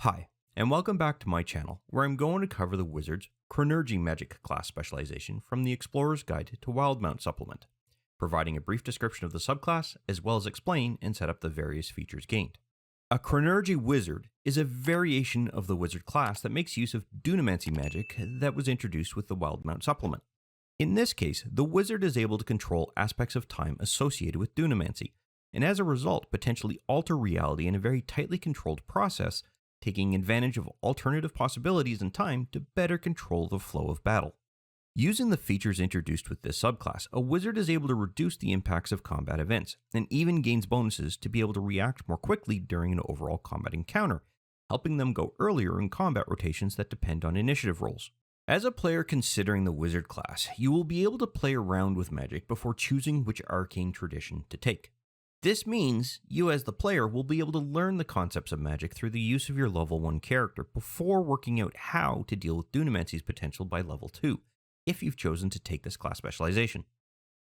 Hi, and welcome back to my channel, where I'm going to cover the Wizard's Chronurgy Magic class specialization from the Explorer's Guide to Wildemount supplement, providing a brief description of the subclass, as well as explain and set up the various features gained. A Chronurgy Wizard is a variation of the Wizard class that makes use of Dunamancy magic that was introduced with the Wildemount supplement. In this case, the Wizard is able to control aspects of time associated with Dunamancy, and as a result, potentially alter reality in a very tightly controlled process, taking advantage of alternative possibilities in time to better control the flow of battle. Using the features introduced with this subclass, a wizard is able to reduce the impacts of combat events, and even gains bonuses to be able to react more quickly during an overall combat encounter, helping them go earlier in combat rotations that depend on initiative rolls. As a player considering the wizard class, you will be able to play around with magic before choosing which arcane tradition to take. This means you as the player will be able to learn the concepts of magic through the use of your level 1 character before working out how to deal with Dunamancy's potential by level 2, if you've chosen to take this class specialization.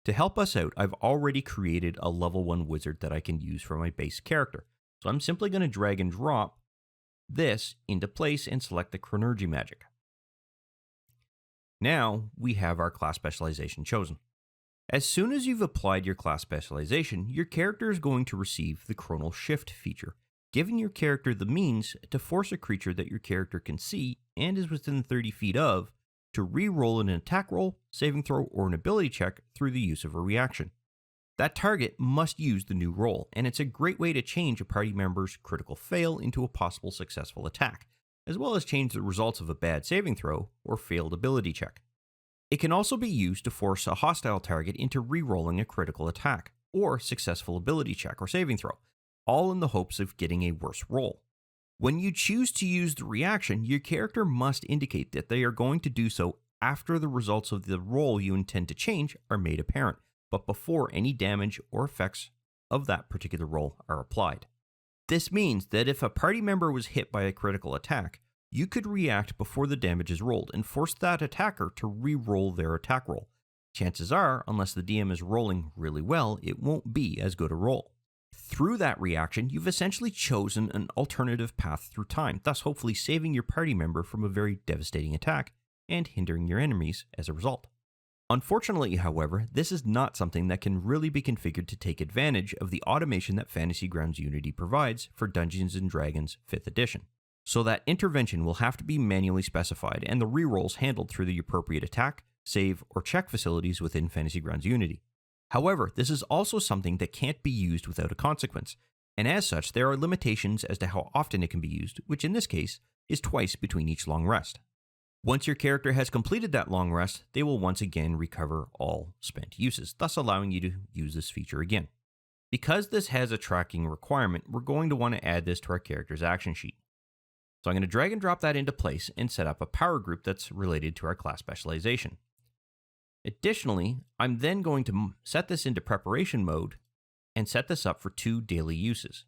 To help us out, I've already created a level 1 wizard that I can use for my base character, so I'm simply going to drag and drop this into place and select the Chronurgy Magic. Now we have our class specialization chosen. As soon as you've applied your class specialization, your character is going to receive the Chronal Shift feature, giving your character the means to force a creature that your character can see and is within 30 feet of to re-roll an attack roll, saving throw, or an ability check through the use of a reaction. That target must use the new roll, and it's a great way to change a party member's critical fail into a possible successful attack, as well as change the results of a bad saving throw or failed ability check. It can also be used to force a hostile target into re-rolling a critical attack, or successful ability check or saving throw, all in the hopes of getting a worse roll. When you choose to use the reaction, your character must indicate that they are going to do so after the results of the roll you intend to change are made apparent, but before any damage or effects of that particular roll are applied. This means that if a party member was hit by a critical attack, you could react before the damage is rolled and force that attacker to re-roll their attack roll. Chances are, unless the DM is rolling really well, it won't be as good a roll. Through that reaction, you've essentially chosen an alternative path through time, thus hopefully saving your party member from a very devastating attack and hindering your enemies as a result. Unfortunately, however, this is not something that can really be configured to take advantage of the automation that Fantasy Grounds Unity provides for Dungeons & Dragons 5th edition. So that intervention will have to be manually specified and the rerolls handled through the appropriate attack, save, or check facilities within Fantasy Grounds Unity. However, this is also something that can't be used without a consequence, and as such there are limitations as to how often it can be used, which in this case is twice between each long rest. Once your character has completed that long rest, they will once again recover all spent uses, thus allowing you to use this feature again. Because this has a tracking requirement, we're going to want to add this to our character's action sheet. So I'm going to drag and drop that into place and set up a power group that's related to our class specialization. Additionally, I'm then going to set this into preparation mode and set this up for 2 daily uses.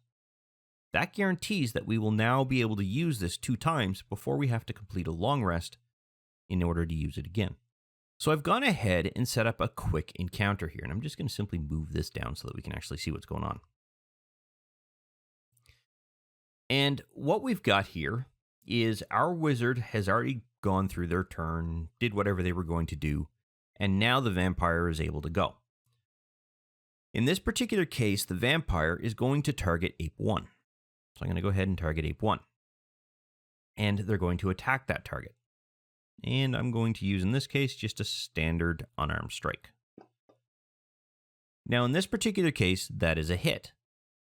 That guarantees that we will now be able to use this 2 times before we have to complete a long rest in order to use it again. So I've gone ahead and set up a quick encounter here, and I'm just going to simply move this down so that we can actually see what's going on. And what we've got here is our wizard has already gone through their turn, did whatever they were going to do, and now the vampire is able to go. In this particular case, the vampire is going to target Ape 1. So I'm going to go ahead and target Ape 1. And they're going to attack that target. And I'm going to use, in this case, just a standard unarmed strike. Now, in this particular case, that is a hit.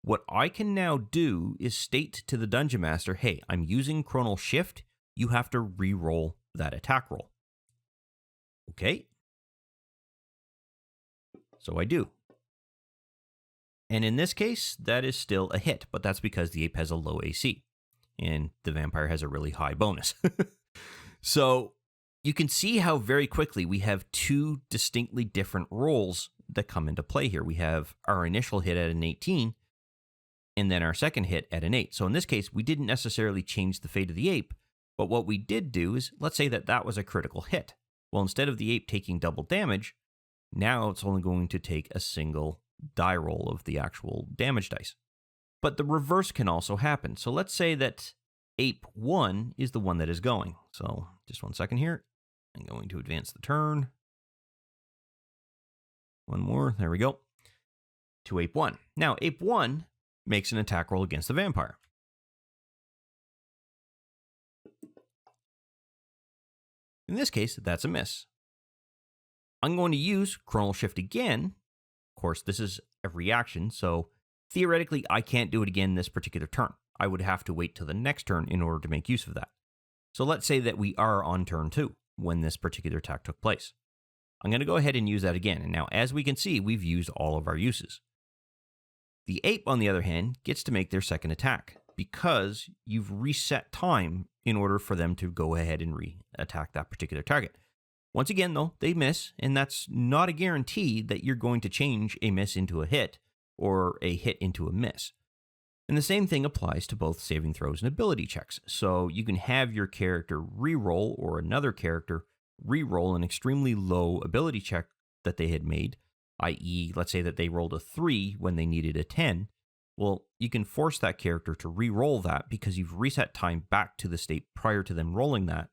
What I can now do is state to the Dungeon Master, hey, I'm using Chronal Shift, you have to re-roll that attack roll. Okay. So I do. And in this case, that is still a hit, but that's because the ape has a low AC, and the vampire has a really high bonus. So you can see how very quickly we have 2 distinctly different rolls that come into play here. We have our initial hit at an 18, and then our second hit at an 8. So in this case, we didn't necessarily change the fate of the ape, but what we did do is, let's say that was a critical hit. Well, instead of the ape taking double damage, now it's only going to take a single die roll of the actual damage dice. But the reverse can also happen. So let's say that Ape 1 is the one that is going. So just 1 second here. I'm going to advance the turn. One more. There we go. To Ape 1. Now, Ape 1 makes an attack roll against the vampire. In this case, that's a miss. I'm going to use Chronal Shift again. Of course, this is a reaction, so theoretically, I can't do it again this particular turn. I would have to wait till the next turn in order to make use of that. So let's say that we are on turn 2 when this particular attack took place. I'm going to go ahead and use that again. And now, as we can see, we've used all of our uses. The ape, on the other hand, gets to make their second attack because you've reset time in order for them to go ahead and re-attack that particular target. Once again, though, they miss, and that's not a guarantee that you're going to change a miss into a hit or a hit into a miss. And the same thing applies to both saving throws and ability checks. So you can have your character re-roll or another character re-roll an extremely low ability check that they had made, i.e., let's say that they rolled a 3 when they needed a 10. Well, you can force that character to re-roll that because you've reset time back to the state prior to them rolling that.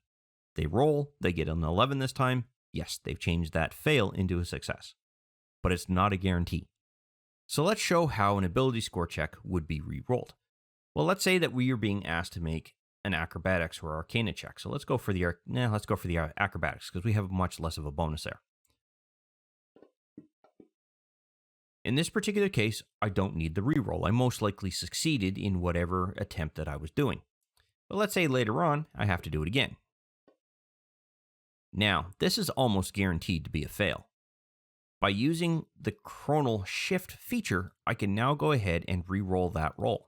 They roll, they get an 11 this time. Yes, they've changed that fail into a success. But it's not a guarantee. So let's show how an ability score check would be re-rolled. Well, let's say that we are being asked to make an acrobatics or arcana check. So let's go for the acrobatics because we have much less of a bonus there. In this particular case, I don't need the re-roll. I most likely succeeded in whatever attempt that I was doing. But let's say later on, I have to do it again. Now, this is almost guaranteed to be a fail. By using the Chronal Shift feature, I can now go ahead and re-roll that roll.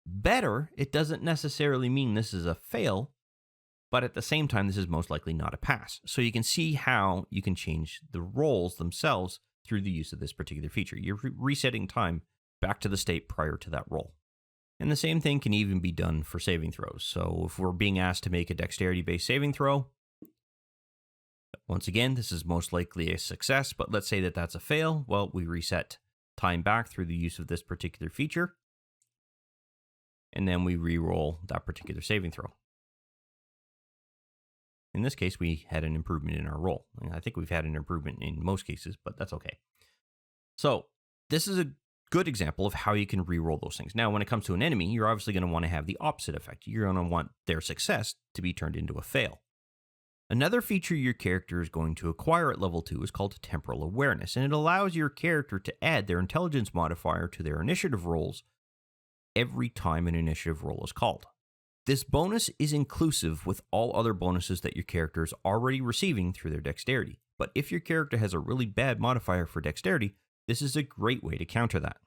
Better, it doesn't necessarily mean this is a fail, but at the same time, this is most likely not a pass. So you can see how you can change the rolls themselves through the use of this particular feature. You're resetting time back to the state prior to that roll. And the same thing can even be done for saving throws. So if we're being asked to make a dexterity-based saving throw, once again, this is most likely a success, but let's say that that's a fail. Well, we reset time back through the use of this particular feature, and then we re-roll that particular saving throw. In this case, we had an improvement in our roll. I think we've had an improvement in most cases, but that's okay. So this is a good example of how you can re-roll those things. Now, when it comes to an enemy, you're obviously going to want to have the opposite effect. You're going to want their success to be turned into a fail. Another feature your character is going to acquire at level 2 is called Temporal Awareness, and it allows your character to add their intelligence modifier to their initiative rolls every time an initiative roll is called. This bonus is inclusive with all other bonuses that your character is already receiving through their dexterity. But if your character has a really bad modifier for dexterity, this is a great way to counter that.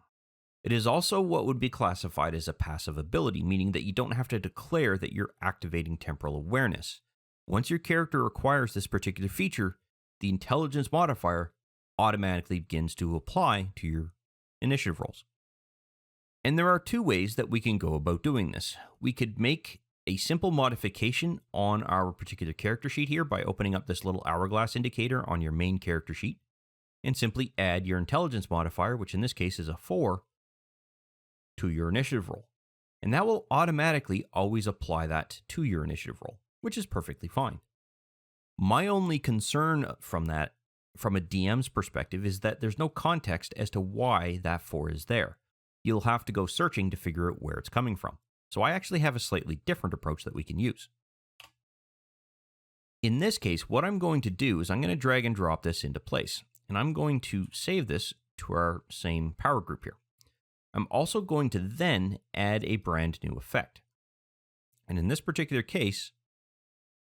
It is also what would be classified as a passive ability, meaning that you don't have to declare that you're activating Temporal Awareness. Once your character acquires this particular feature, the intelligence modifier automatically begins to apply to your initiative rolls. And there are two ways that we can go about doing this. We could make a simple modification on our particular character sheet here by opening up this little hourglass indicator on your main character sheet and simply add your intelligence modifier, which in this case is a 4, to your initiative roll. And that will automatically always apply that to your initiative roll, which is perfectly fine. My only concern from that, from a DM's perspective, is that there's no context as to why that 4 is there. You'll have to go searching to figure out where it's coming from. So I actually have a slightly different approach that we can use. In this case, what I'm going to do is I'm going to drag and drop this into place, and I'm going to save this to our same power group here. I'm also going to then add a brand new effect. And in this particular case,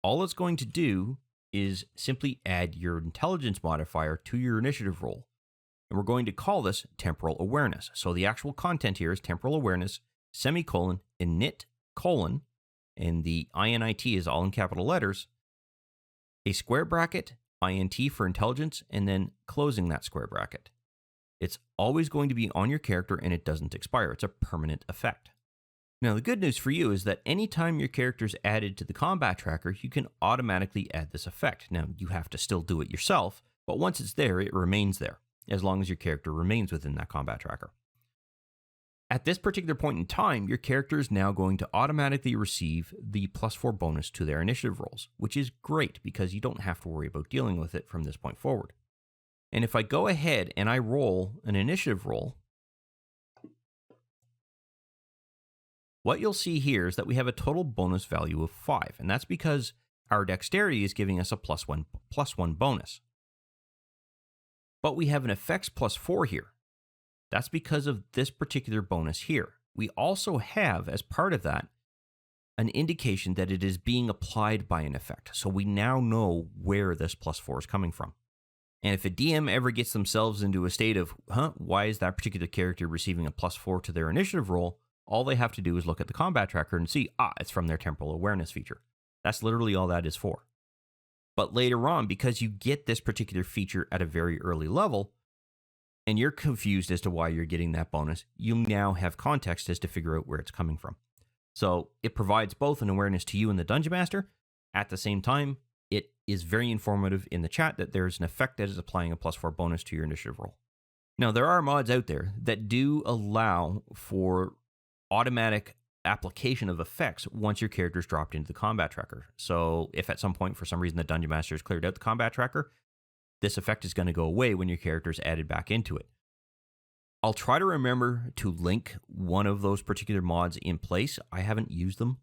all it's going to do is simply add your intelligence modifier to your initiative roll. And we're going to call this Temporal Awareness. So the actual content here is Temporal Awareness, semicolon, init, colon, and the INIT is all in capital letters, a square bracket, INT for intelligence, and then closing that square bracket. It's always going to be on your character and it doesn't expire. It's a permanent effect. Now, the good news for you is that anytime your character is added to the combat tracker, you can automatically add this effect. Now, you have to still do it yourself, but once it's there, it remains there, as long as your character remains within that combat tracker. At this particular point in time, your character is now going to automatically receive the +4 bonus to their initiative rolls, which is great because you don't have to worry about dealing with it from this point forward. And if I go ahead and I roll an initiative roll, what you'll see here is that we have a total bonus value of 5, and that's because our dexterity is giving us a +1 bonus. But we have an effects +4 here. That's because of this particular bonus here. We also have, as part of that, an indication that it is being applied by an effect. So we now know where this +4 is coming from. And if a DM ever gets themselves into a state of, why is that particular character receiving a +4 to their initiative roll? All they have to do is look at the combat tracker and see, it's from their temporal awareness feature. That's literally all that is for. But later on, because you get this particular feature at a very early level, and you're confused as to why you're getting that bonus, you now have context as to figure out where it's coming from. So it provides both an awareness to you and the Dungeon Master. At the same time, it is very informative in the chat that there's an effect that is applying a +4 bonus to your initiative roll. Now, there are mods out there that do allow for automatic application of effects once your character is dropped into the combat tracker. So if at some point, for some reason, the Dungeon Master has cleared out the combat tracker, this effect is going to go away when your character is added back into it. I'll try to remember to link one of those particular mods in place. I haven't used them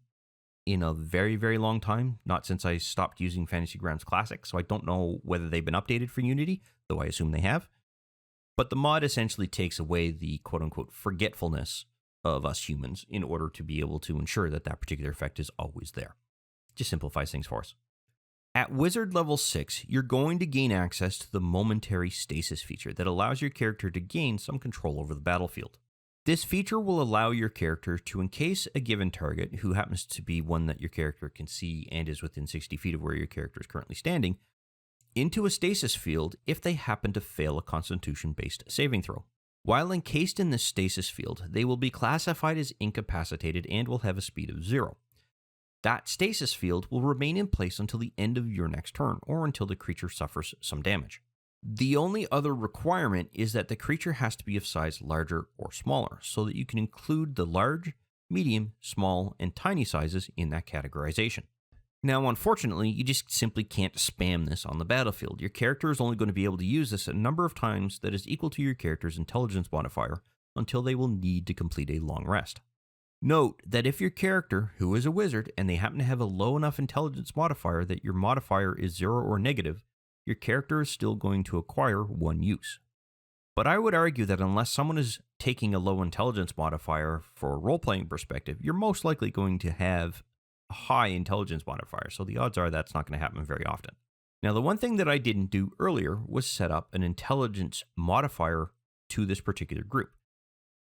in a very, very long time, not since I stopped using Fantasy Grounds Classic, so I don't know whether they've been updated for Unity, though I assume they have. But the mod essentially takes away the quote-unquote forgetfulness of us humans in order to be able to ensure that that particular effect is always there. Just simplifies things for us. At Wizard level 6, you're going to gain access to the Momentary Stasis feature that allows your character to gain some control over the battlefield. This feature will allow your character to encase a given target, who happens to be one that your character can see and is within 60 feet of where your character is currently standing, into a stasis field if they happen to fail a Constitution-based saving throw. While encased in this stasis field, they will be classified as incapacitated and will have a speed of 0. That stasis field will remain in place until the end of your next turn, or until the creature suffers some damage. The only other requirement is that the creature has to be of size larger or smaller, so that you can include the large, medium, small, and tiny sizes in that categorization. Now, unfortunately, you just simply can't spam this on the battlefield. Your character is only going to be able to use this a number of times that is equal to your character's intelligence modifier until they will need to complete a long rest. Note that if your character, who is a wizard, and they happen to have a low enough intelligence modifier that your modifier is 0 or negative, your character is still going to acquire 1 use. But I would argue that unless someone is taking a low intelligence modifier for a role-playing perspective, you're most likely going to have a high intelligence modifier, so the odds are that's not going to happen very often. Now, the one thing that I didn't do earlier was set up an intelligence modifier to this particular group.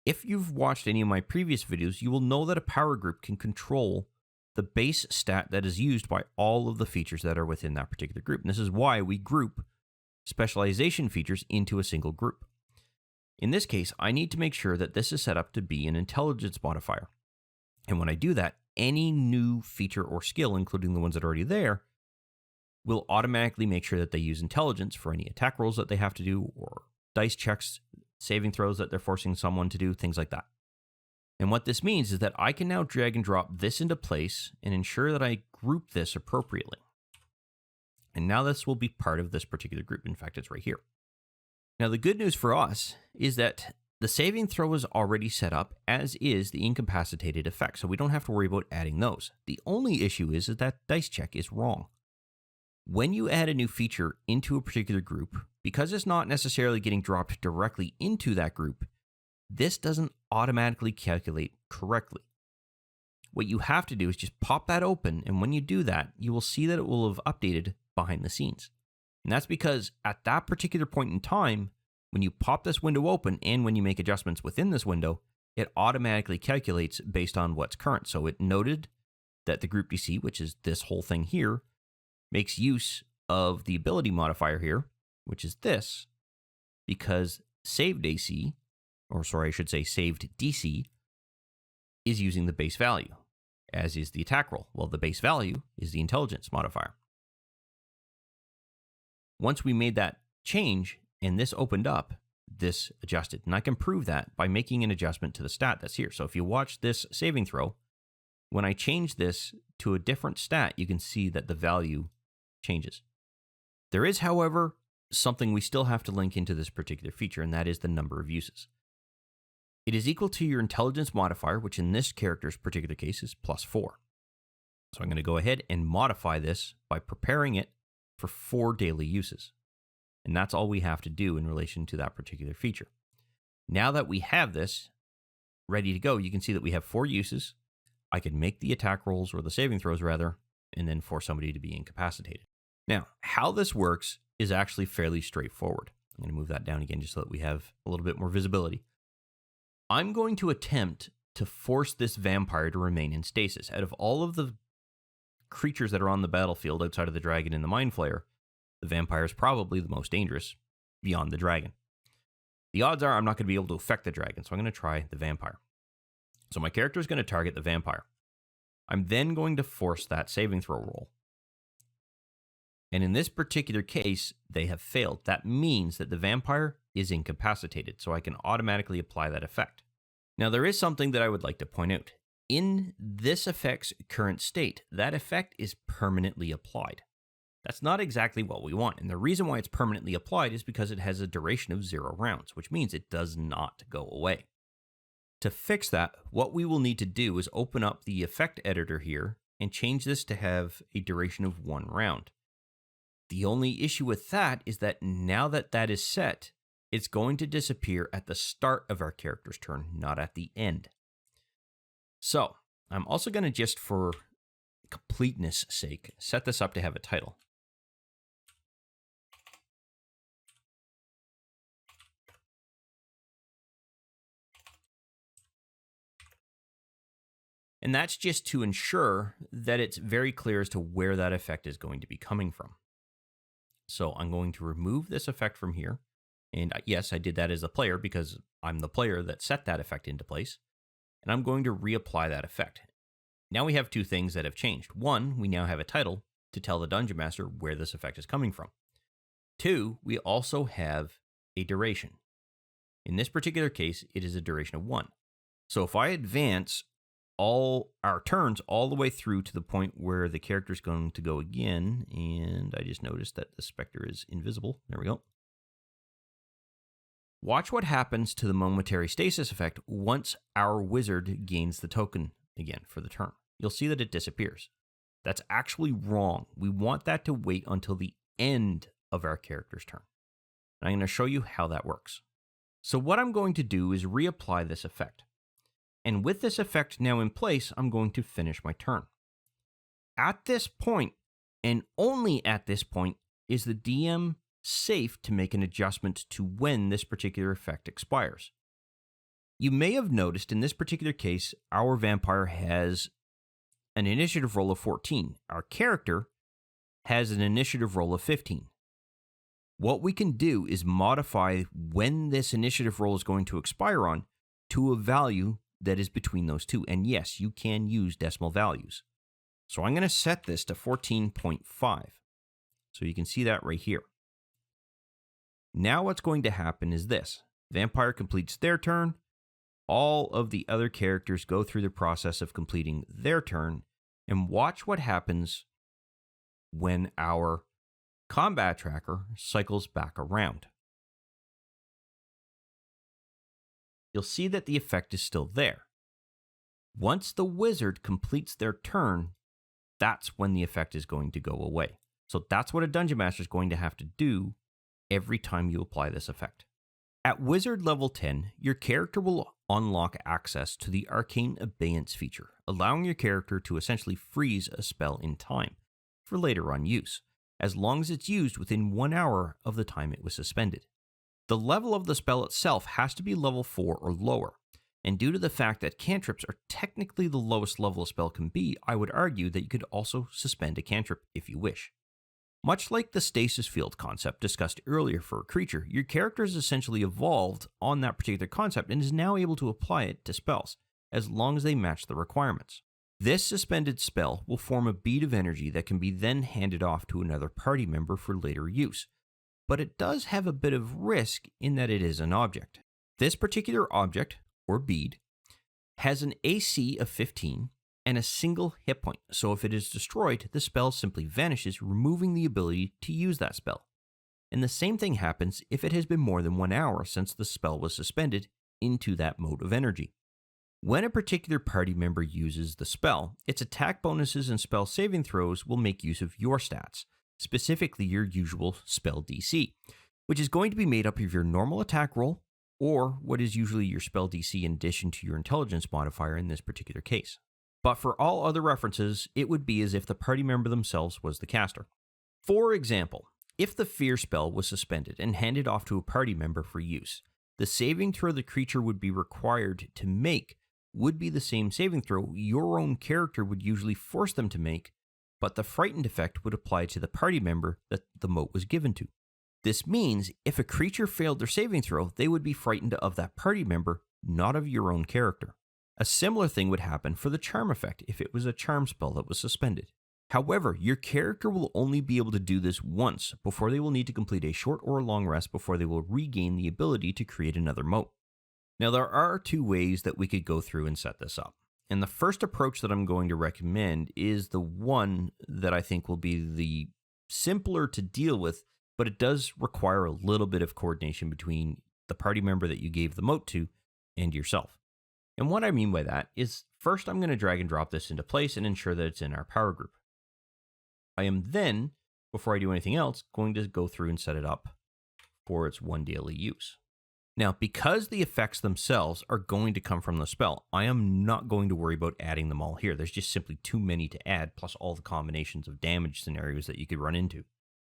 If you've watched any of my previous videos, you will know that a power group can control the base stat that is used by all of the features that are within that particular group. And this is why we group specialization features into a single group. In this case, I need to make sure that this is set up to be an intelligence modifier. And when I do that, any new feature or skill, including the ones that are already there, will automatically make sure that they use intelligence for any attack rolls that they have to do, or dice checks, saving throws that they're forcing someone to do, things like that. And what this means is that I can now drag and drop this into place and ensure that I group this appropriately. And now this will be part of this particular group. In fact, it's right here. Now, the good news for us is that the saving throw is already set up, as is the incapacitated effect, so we don't have to worry about adding those. The only issue is that dice check is wrong. When you add a new feature into a particular group, because it's not necessarily getting dropped directly into that group, this doesn't automatically calculate correctly. What you have to do is just pop that open, and when you do that, you will see that it will have updated behind the scenes. And that's because at that particular point in time, when you pop this window open and when you make adjustments within this window, it automatically calculates based on what's current. So it noted that the group DC, which is this whole thing here, makes use of the ability modifier here, which is this, because saved AC, or sorry, I should say saved DC, is using the base value, as is the attack roll. Well, the base value is the intelligence modifier. Once we made that change and this opened up, this adjusted. And I can prove that by making an adjustment to the stat that's here. So if you watch this saving throw, when I change this to a different stat, you can see that the value changes. There is, however, something we still have to link into this particular feature, and that is the number of uses. It is equal to your intelligence modifier, which in this character's particular case is +4. So I'm going to go ahead and modify this by preparing it for 4 daily uses. And that's all we have to do in relation to that particular feature. Now that we have this ready to go, you can see that we have 4 uses. I can make the attack rolls, or the saving throws rather, and then force somebody to be incapacitated. Now, how this works is actually fairly straightforward. I'm going to move that down again just so that we have a little bit more visibility. I'm going to attempt to force this vampire to remain in stasis. Out of all of the creatures that are on the battlefield outside of the dragon and the mind flayer, the vampire is probably the most dangerous beyond the dragon. The odds are I'm not going to be able to affect the dragon, so I'm going to try the vampire. So my character is going to target the vampire. I'm then going to force that saving throw roll. And in this particular case, they have failed. That means that the vampire is incapacitated, so I can automatically apply that effect. Now, there is something that I would like to point out. In this effect's current state, that effect is permanently applied. That's not exactly what we want, and the reason why it's permanently applied is because it has a duration of 0 rounds, which means it does not go away. To fix that, what we will need to do is open up the effect editor here and change this to have a duration of 1 round. The only issue with that is that now that that is set, it's going to disappear at the start of our character's turn, not at the end. So, I'm also going to, just for completeness sake, set this up to have a title. And that's just to ensure that it's very clear as to where that effect is going to be coming from. So I'm going to remove this effect from here. And yes, I did that as a player because I'm the player that set that effect into place. And I'm going to reapply that effect. Now we have 2 things that have changed. 1, we now have a title to tell the Dungeon Master where this effect is coming from. 2, we also have a duration. In this particular case, it is a duration of 1. So if I advance all our turns all the way through to the point where the character is going to go again, and I just noticed that the Spectre is invisible. There we go. Watch what happens to the Momentary Stasis effect once our wizard gains the token again for the turn. You'll see that it disappears. That's actually wrong. We want that to wait until the end of our character's turn. And I'm going to show you how that works. So what I'm going to do is reapply this effect. And with this effect now in place, I'm going to finish my turn. At this point, and only at this point, is the DM safe to make an adjustment to when this particular effect expires. You may have noticed in this particular case, our vampire has an initiative roll of 14. Our character has an initiative roll of 15. What we can do is modify when this initiative roll is going to expire on to a value that is between those 2. And yes, you can use decimal values. So I'm going to set this to 14.5. So you can see that right here. Now what's going to happen is this. Vampire completes their turn. All of the other characters go through the process of completing their turn. And watch what happens when our combat tracker cycles back around. You'll see that the effect is still there. Once the wizard completes their turn, that's when the effect is going to go away. So that's what a Dungeon Master is going to have to do every time you apply this effect. At Wizard level 10, your character will unlock access to the Arcane Abeyance feature, allowing your character to essentially freeze a spell in time for later on use, as long as it's used within 1 hour of the time it was suspended. The level of the spell itself has to be level 4 or lower, and due to the fact that cantrips are technically the lowest level a spell can be, I would argue that you could also suspend a cantrip if you wish. Much like the stasis field concept discussed earlier for a creature, your character has essentially evolved on that particular concept and is now able to apply it to spells, as long as they match the requirements. This suspended spell will form a bead of energy that can be then handed off to another party member for later use, but it does have a bit of risk in that it is an object. This particular object, or bead, has an AC of 15 and a single hit point, so if it is destroyed, the spell simply vanishes, removing the ability to use that spell. And the same thing happens if it has been more than 1 hour since the spell was suspended into that mote of energy. When a particular party member uses the spell, its attack bonuses and spell saving throws will make use of your stats, specifically your usual spell DC, which is going to be made up of your normal attack roll, or what is usually your spell DC in addition to your intelligence modifier in this particular case. But for all other references, it would be as if the party member themselves was the caster. For example, if the fear spell was suspended and handed off to a party member for use, the saving throw the creature would be required to make would be the same saving throw your own character would usually force them to make, but the frightened effect would apply to the party member that the mote was given to. This means if a creature failed their saving throw, they would be frightened of that party member, not of your own character. A similar thing would happen for the charm effect if it was a charm spell that was suspended. However, your character will only be able to do this once before they will need to complete a short or long rest before they will regain the ability to create another mote. Now, there are two ways that we could go through and set this up. And the first approach that I'm going to recommend is the one that I think will be the simpler to deal with, but it does require a little bit of coordination between the party member that you gave the mote to and yourself. And what I mean by that is, first I'm going to drag and drop this into place and ensure that it's in our power group. I am then, before I do anything else, going to go through and set it up for its one daily use. Now, because the effects themselves are going to come from the spell, I am not going to worry about adding them all here. There's just simply too many to add, plus all the combinations of damage scenarios that you could run into.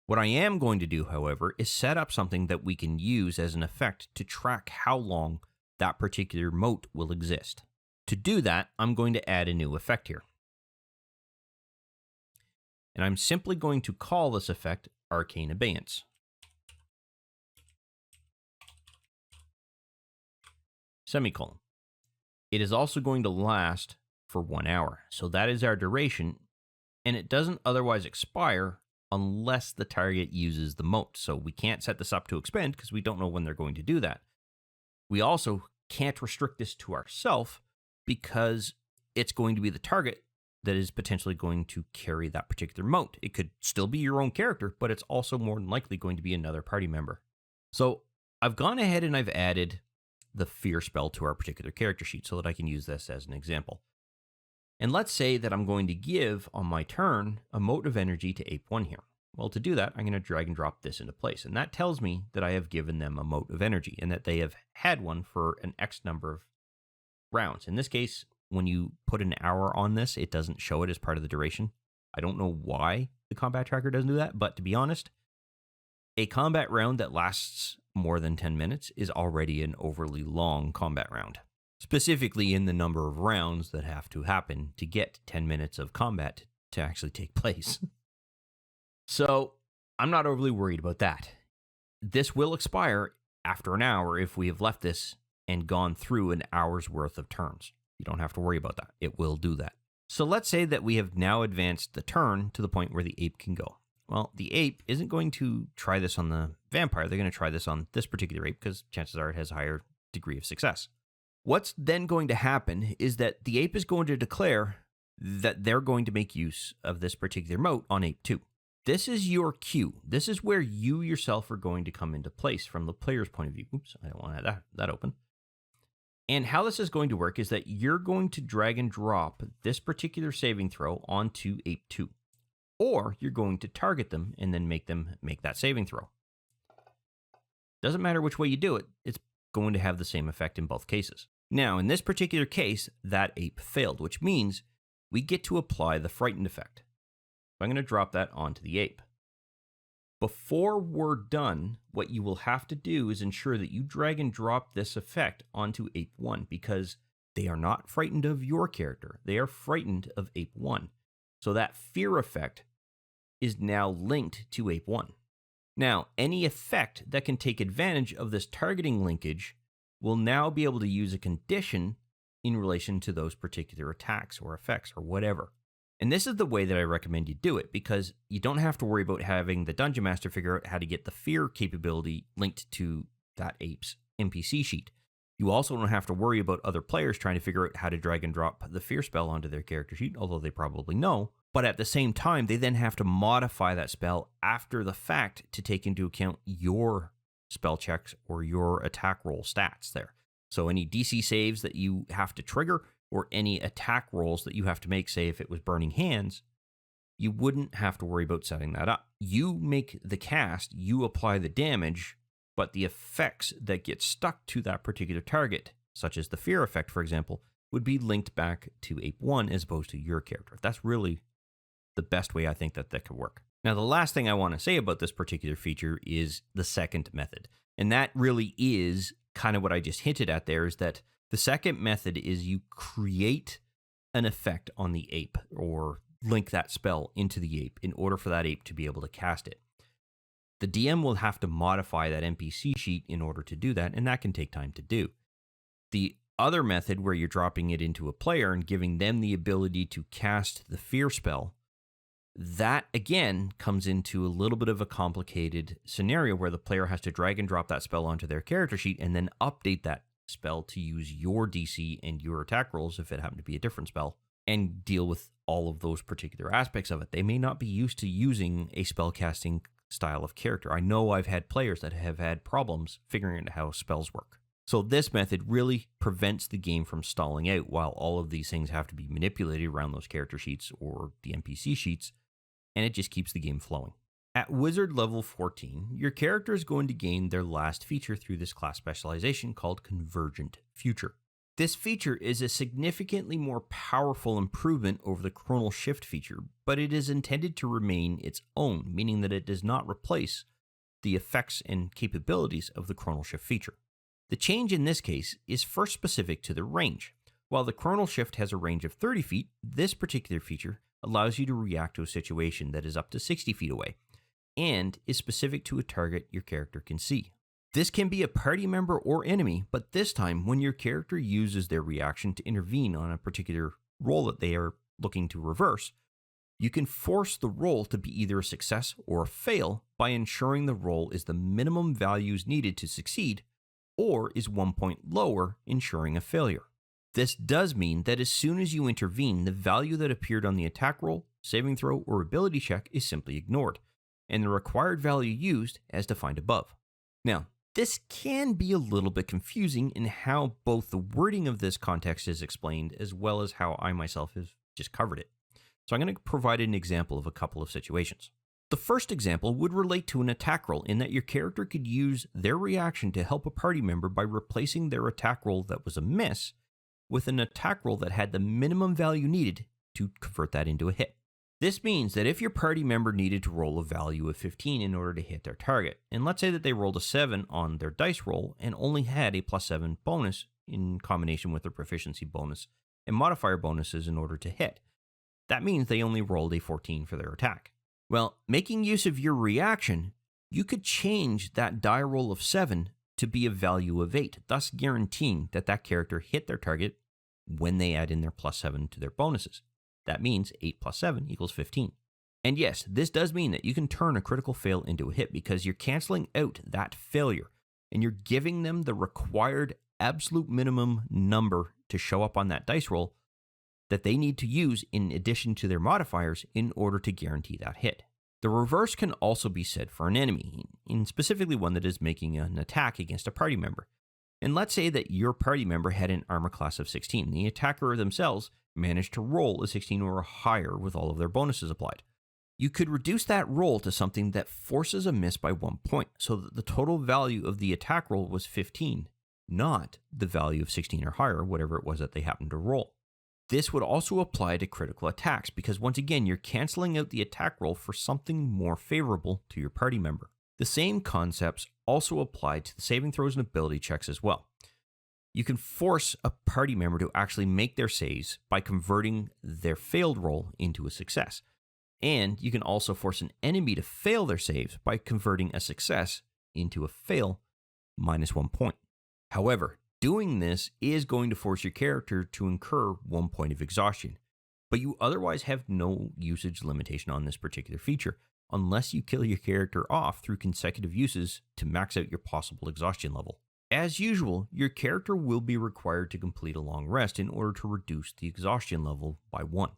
What I am going to do, however, is set up something that we can use as an effect to track how long that particular mote will exist. To do that, I'm going to add a new effect here. And I'm simply going to call this effect Arcane Abeyance. Semicolon. It is also going to last for 1 hour. So that is our duration, and it doesn't otherwise expire unless the target uses the mote. So we can't set this up to expend because we don't know when they're going to do that. We also can't restrict this to ourselves because it's going to be the target that is potentially going to carry that particular mote. It could still be your own character, but it's also more than likely going to be another party member. So I've gone ahead and I've added the fear spell to our particular character sheet so that I can use this as an example. And let's say that I'm going to give, on my turn, a mote of energy to Ape 1 here. Well, to do that, I'm going to drag and drop this into place. And that tells me that I have given them a mote of energy and that they have had one for an X number of rounds. In this case, when you put an hour on this, it doesn't show it as part of the duration. I don't know why the combat tracker doesn't do that, but to be honest, a combat round that lasts more than 10 minutes is already an overly long combat round, specifically in the number of rounds that have to happen to get 10 minutes of combat to actually take place. So I'm not overly worried about that. This will expire after an hour if we have left this and gone through an hour's worth of turns. You don't have to worry about that. It will do that. So let's say that we have now advanced the turn to the point where the ape can go. Well, the ape isn't going to try this on the vampire. They're going to try this on this particular ape because chances are it has a higher degree of success. What's then going to happen is that the ape is going to declare that they're going to make use of this particular mote on ape 2. This is your cue. This is where you yourself are going to come into place from the player's point of view. Oops, I don't want to have that open. And how this is going to work is that you're going to drag and drop this particular saving throw onto ape 2. Or you're going to target them and then make them make that saving throw. Doesn't matter which way you do it, it's going to have the same effect in both cases. Now, in this particular case, that ape failed, which means we get to apply the frightened effect. I'm going to drop that onto the ape. Before we're done, what you will have to do is ensure that you drag and drop this effect onto ape 1 because they are not frightened of your character. They are frightened of ape 1. So that fear effect is now linked to ape 1. Now, any effect that can take advantage of this targeting linkage will now be able to use a condition in relation to those particular attacks or effects or whatever. And this is the way that I recommend you do it, because you don't have to worry about having the Dungeon Master figure out how to get the fear capability linked to that ape's NPC sheet. You also don't have to worry about other players trying to figure out how to drag and drop the fear spell onto their character sheet, although they probably know. But at the same time, they then have to modify that spell after the fact to take into account your spell checks or your attack roll stats there. So any DC saves that you have to trigger or any attack rolls that you have to make, say if it was Burning Hands, you wouldn't have to worry about setting that up. You make the cast, you apply the damage, but the effects that get stuck to that particular target, such as the fear effect, for example, would be linked back to Ape 1 as opposed to your character. That's really the best way I think that could work. Now, the last thing I want to say about this particular feature is the second method. And that really is kind of what I just hinted at there, is that the second method is you create an effect on the ape or link that spell into the ape in order for that ape to be able to cast it. The DM will have to modify that NPC sheet in order to do that, and that can take time to do. The other method, where you're dropping it into a player and giving them the ability to cast the fear spell, that again comes into a little bit of a complicated scenario where the player has to drag and drop that spell onto their character sheet and then update that spell to use your DC and your attack rolls if it happened to be a different spell, and deal with all of those particular aspects of it. They may not be used to using a spellcasting style of character. I know I've had players that have had problems figuring out how spells work. So this method really prevents the game from stalling out while all of these things have to be manipulated around those character sheets or the NPC sheets, and it just keeps the game flowing. At Wizard level 14, your character is going to gain their last feature through this class specialization called Convergent Future. This feature is a significantly more powerful improvement over the Chronal Shift feature, but it is intended to remain its own, meaning that it does not replace the effects and capabilities of the Chronal Shift feature. The change in this case is first specific to the range. While the Chronal Shift has a range of 30 feet, this particular feature allows you to react to a situation that is up to 60 feet away, and is specific to a target your character can see. This can be a party member or enemy, but this time when your character uses their reaction to intervene on a particular roll that they are looking to reverse, you can force the roll to be either a success or a fail by ensuring the roll is the minimum values needed to succeed, or is 1 point lower, ensuring a failure. This does mean that as soon as you intervene, the value that appeared on the attack roll, saving throw, or ability check is simply ignored, and the required value used as defined above. Now, this can be a little bit confusing in how both the wording of this context is explained as well as how I myself have just covered it. So I'm going to provide an example of a couple of situations. The first example would relate to an attack roll in that your character could use their reaction to help a party member by replacing their attack roll that was a miss with an attack roll that had the minimum value needed to convert that into a hit. This means that if your party member needed to roll a value of 15 in order to hit their target, and let's say that they rolled a 7 on their dice roll and only had a +7 bonus in combination with their proficiency bonus and modifier bonuses in order to hit, that means they only rolled a 14 for their attack. Well, making use of your reaction, you could change that die roll of 7 to be a value of 8, thus guaranteeing that that character hit their target when they add in their +7 to their bonuses. That means 8 + 7 = 15. And yes, this does mean that you can turn a critical fail into a hit because you're canceling out that failure and you're giving them the required absolute minimum number to show up on that dice roll that they need to use in addition to their modifiers in order to guarantee that hit. The reverse can also be said for an enemy, and specifically one that is making an attack against a party member. And let's say that your party member had an armor class of 16. The attacker themselves managed to roll a 16 or higher with all of their bonuses applied. You could reduce that roll to something that forces a miss by 1 point, so that the total value of the attack roll was 15, not the value of 16 or higher, whatever it was that they happened to roll. This would also apply to critical attacks, because once again, you're canceling out the attack roll for something more favorable to your party member. The same concepts also apply to the saving throws and ability checks as well. You can force a party member to actually make their saves by converting their failed roll into a success. And you can also force an enemy to fail their saves by converting a success into a fail -1 point. However, doing this is going to force your character to incur 1 point of exhaustion. but you otherwise have no usage limitation on this particular feature, unless you kill your character off through consecutive uses to max out your possible exhaustion level. As usual, your character will be required to complete a long rest in order to reduce the exhaustion level by 1.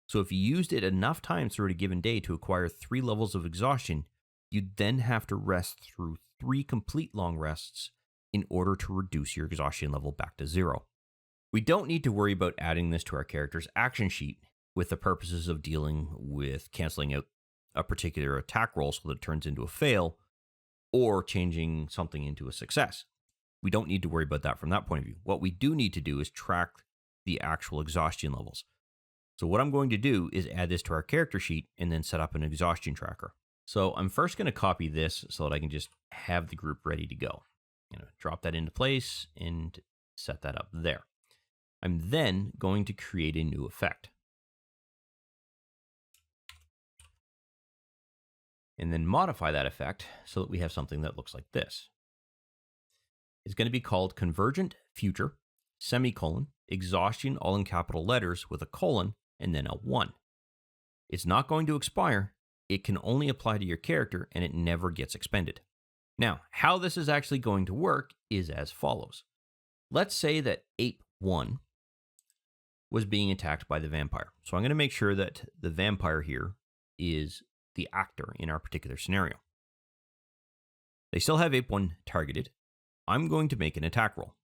So if you used it enough times throughout a given day to acquire 3 levels of exhaustion, you'd then have to rest through 3 complete long rests in order to reduce your exhaustion level back to 0. We don't need to worry about adding this to our character's action sheet with the purposes of dealing with canceling out a particular attack roll so that it turns into a fail or changing something into a success. We don't need to worry about that from that point of view. What we do need to do is track the actual exhaustion levels. So what I'm going to do is add this to our character sheet and then set up an exhaustion tracker. So I'm first going to copy this so that I can just have the group ready to go. I'm going to drop that into place and set that up there. I'm then going to create a new effect. And then modify that effect so that we have something that looks like this. It's going to be called Convergent Future, semicolon, exhaustion, all in capital letters with a colon, and then a 1. It's not going to expire. It can only apply to your character, and it never gets expended. Now, how this is actually going to work is as follows. Let's say that Ape 1 was being attacked by the vampire. So I'm going to make sure that the vampire here is the actor in our particular scenario. They still have Ape 1 targeted. I'm going to make an attack roll.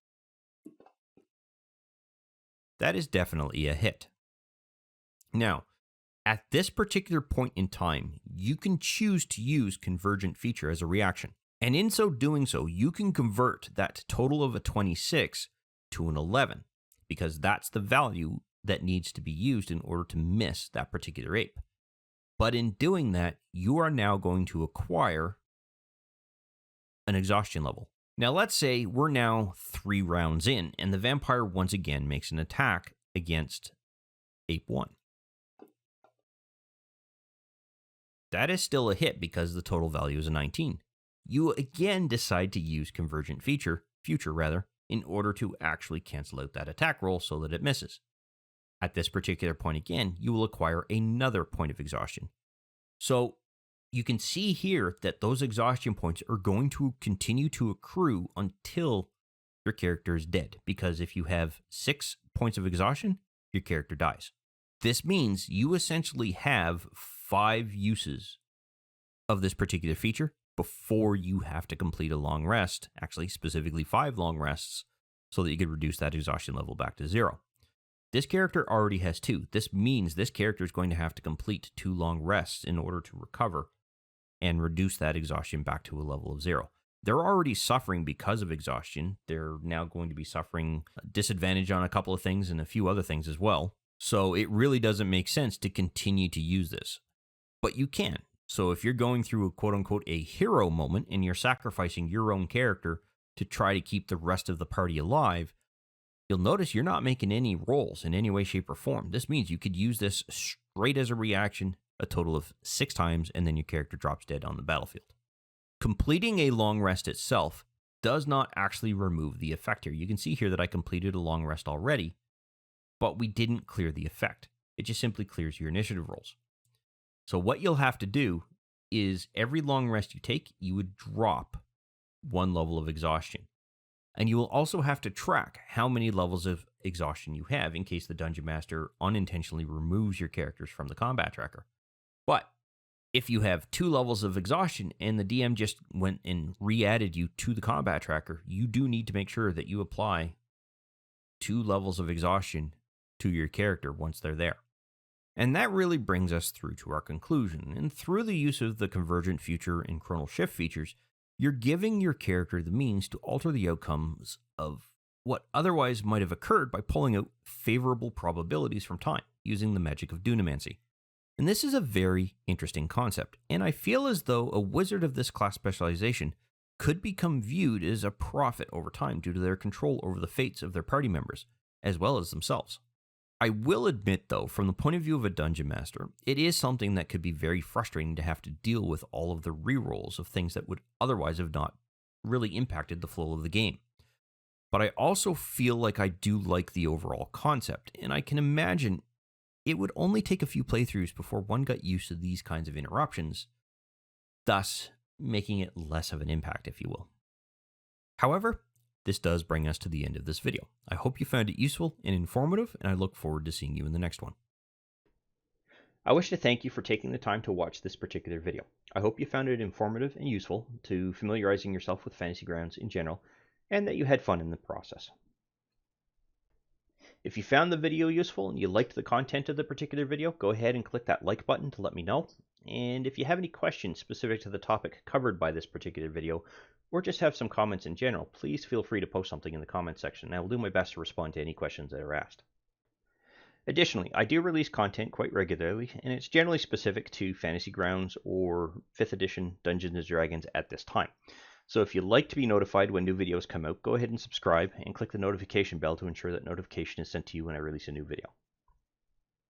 That is definitely a hit. Now, at this particular point in time, you can choose to use Convergent Feature as a reaction. And in so doing so, you can convert that total of a 26 to an 11, because that's the value that needs to be used in order to miss that particular ape. But in doing that, you are now going to acquire an exhaustion level. Now, let's say we're now 3 rounds in, and the vampire once again makes an attack against Ape 1. That is still a hit because the total value is a 19. You again decide to use Convergent Future, in order to actually cancel out that attack roll so that it misses. At this particular point again, you will acquire another point of exhaustion. So you can see here that those exhaustion points are going to continue to accrue until your character is dead, because if you have 6 points of exhaustion, your character dies. This means you essentially have 5 uses of this particular feature before you have to complete a long rest, actually specifically 5 long rests, so that you could reduce that exhaustion level back to 0. This character already has 2. This means this character is going to have to complete 2 long rests in order to recover and reduce that exhaustion back to a level of 0. They're already suffering because of exhaustion. They're now going to be suffering a disadvantage on a couple of things and a few other things as well. So it really doesn't make sense to continue to use this. But you can. So if you're going through a quote-unquote a hero moment and you're sacrificing your own character to try to keep the rest of the party alive, you'll notice you're not making any rolls in any way, shape, or form. This means you could use this straight as a reaction a total of 6 times, and then your character drops dead on the battlefield. Completing a long rest itself does not actually remove the effect here. You can see here that I completed a long rest already, but we didn't clear the effect. It just simply clears your initiative rolls. So what you'll have to do is every long rest you take, you would drop 1 level of exhaustion. And you will also have to track how many levels of exhaustion you have in case the Dungeon Master unintentionally removes your characters from the combat tracker. But if you have 2 levels of exhaustion and the DM just went and re-added you to the combat tracker, you do need to make sure that you apply 2 levels of exhaustion to your character once they're there. And that really brings us through to our conclusion. And through the use of the Convergent Future and Chronal Shift features, you're giving your character the means to alter the outcomes of what otherwise might have occurred by pulling out favorable probabilities from time using the magic of Dunamancy. And this is a very interesting concept, and I feel as though a wizard of this class specialization could become viewed as a prophet over time due to their control over the fates of their party members, as well as themselves. I will admit, though, from the point of view of a dungeon master, it is something that could be very frustrating to have to deal with all of the rerolls of things that would otherwise have not really impacted the flow of the game. But I also feel like I do like the overall concept, and I can imagine it would only take a few playthroughs before one got used to these kinds of interruptions, thus making it less of an impact, if you will. However, this does bring us to the end of this video. I hope you found it useful and informative, and I look forward to seeing you in the next one. I wish to thank you for taking the time to watch this particular video. I hope you found it informative and useful to familiarizing yourself with Fantasy Grounds in general, and that you had fun in the process. If you found the video useful and you liked the content of the particular video, go ahead and click that like button to let me know. And if you have any questions specific to the topic covered by this particular video, or just have some comments in general, please feel free to post something in the comment section, and I will do my best to respond to any questions that are asked. Additionally, I do release content quite regularly, and it's generally specific to Fantasy Grounds or 5th edition Dungeons & Dragons at this time. So if you'd like to be notified when new videos come out, go ahead and subscribe and click the notification bell to ensure that notification is sent to you when I release a new video.